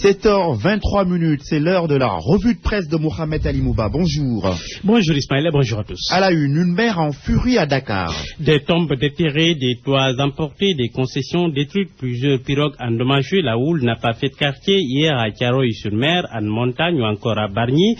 7h23, c'est l'heure de la revue de presse de Mohamed Ali Mouba. Bonjour. Bonjour Ismaël, bonjour à tous. À la une mer en furie à Dakar. Des tombes déterrées, des toits emportés, des concessions détruites, plusieurs pirogues endommagées. La houle n'a pas fait de quartier hier à Thiaroye-sur-Mer, en montagne ou encore à Bargny.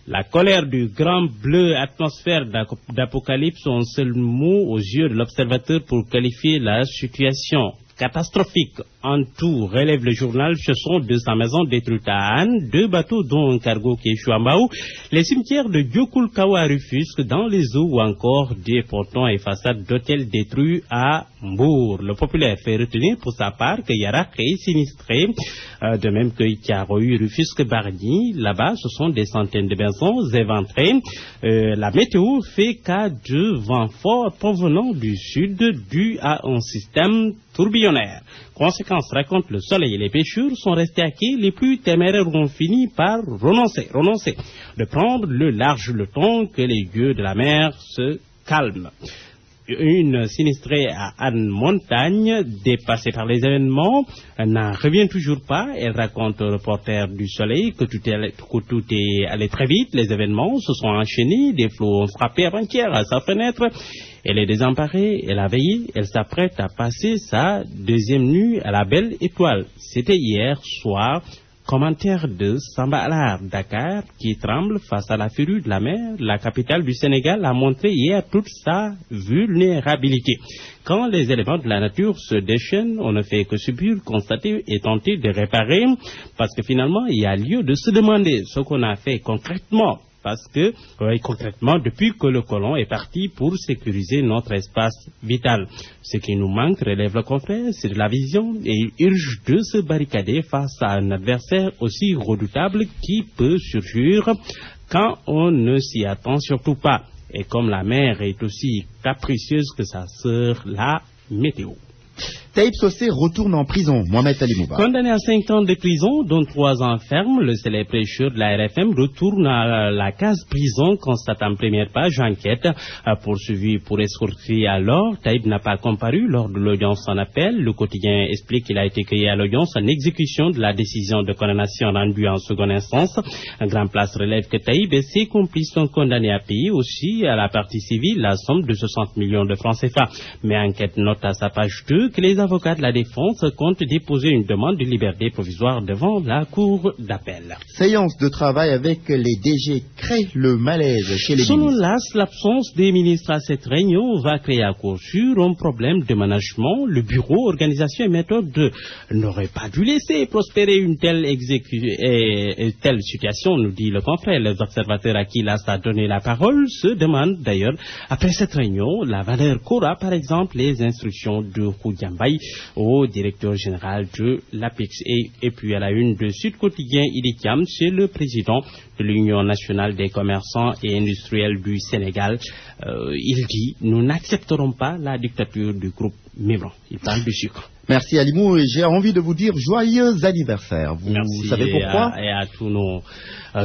La colère du grand bleu, atmosphère d'apocalypse, un seul mot aux yeux de l'observateur pour qualifier la situation catastrophique. En tout, relève le journal, ce sont 200 maisons détruites à Anne, 2 bateaux dont un cargo qui échoue à Mbao, les cimetières de Diokoulkawa à Rufisque dans les eaux ou encore des pontons et façades d'hôtels détruits à Mbour. Le populaire fait retenir pour sa part que Yarak est sinistré, de même que Thiaroye, Rufisque, Bargny. Là-bas, ce sont des centaines de maisons éventrées. La météo fait cas de vents forts provenant du sud dû à un système tourbillonnaire. Conséquence, raconte le Soleil, et les pêcheurs sont restés à quai. Les plus téméraires ont fini par renoncer de prendre le large le temps que les dieux de la mer se calment. Une sinistrée à Anne-Montagne, dépassée par les événements, n'en revient toujours pas. Elle raconte au reporter du Soleil que tout est allé très vite. Les événements se sont enchaînés, des flots ont frappé avant-hier à sa fenêtre. Elle est désemparée, elle a veillé, elle s'apprête à passer sa deuxième nuit à la Belle Étoile. C'était hier soir. Commentaire de Samba Alar, Dakar, qui tremble face à la fureur de la mer. La capitale du Sénégal a montré hier toute sa vulnérabilité. Quand les éléments de la nature se déchaînent, on ne fait que subir, constater et tenter de réparer, parce que finalement, il y a lieu de se demander ce qu'on a fait concrètement. Parce que, concrètement, depuis que le colon est parti pour sécuriser notre espace vital. Ce qui nous manque, relève le confrère, c'est de la vision et il urge de se barricader face à un adversaire aussi redoutable qui peut surgir quand on ne s'y attend surtout pas. Et comme la mer est aussi capricieuse que sa sœur, la météo. Taïb Socé retourne en prison. Mohamed Ali Mouba. Condamné à 5 ans de prison, dont 3 ans ferme, le célèbre prêcheur de la RFM retourne à la case prison, constate en première page enquête. Poursuivi pour escroquerie alors, Taïb n'a pas comparu lors de l'audience en appel. Le quotidien explique qu'il a été cueilli à l'audience en exécution de la décision de condamnation rendue en seconde instance. Un grand place relève que Taïb et ses complices sont condamnés à payer aussi à la partie civile la somme de 60 millions de francs CFA. Mais enquête note à sa page 2 que les avocats de la défense comptent déposer une demande de liberté provisoire devant la cour d'appel. Séance de travail avec les DG crée le malaise chez les Selon ministres. l'AS, l'absence des ministres à cette réunion va créer à coup sûr un problème de management. Le bureau, organisation et méthode n'aurait pas dû laisser prospérer une telle situation, nous dit le confrère. Les observateurs à qui l'AS a donné la parole se demandent d'ailleurs, après cette réunion, la valeur qu'aura par exemple les instructions de Koudiambaye au directeur général de l'APEX. Et puis à la une de Sud Quotidien, Idikiam, c'est le président de l'Union nationale des commerçants et industriels du Sénégal. Il dit, nous n'accepterons pas la dictature du groupe Mibran. Il parle du sucre. Merci Alimou, et j'ai envie de vous dire joyeux anniversaire. Vous savez pourquoi? Et à tous nos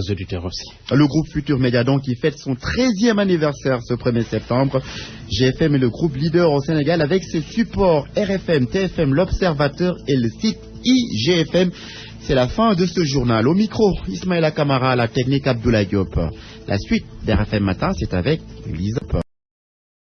auditeurs aussi. Le groupe Futur Média donc qui fête son 13e anniversaire ce 1er septembre. GFM est le groupe leader au Sénégal avec ses supports RFM, TFM, l'Observateur et le site IGFM. C'est la fin de ce journal. Au micro, Ismaïla Kamara, la technique Abdoulaye Diop. La suite d'RFM Matin, c'est avec Lisa.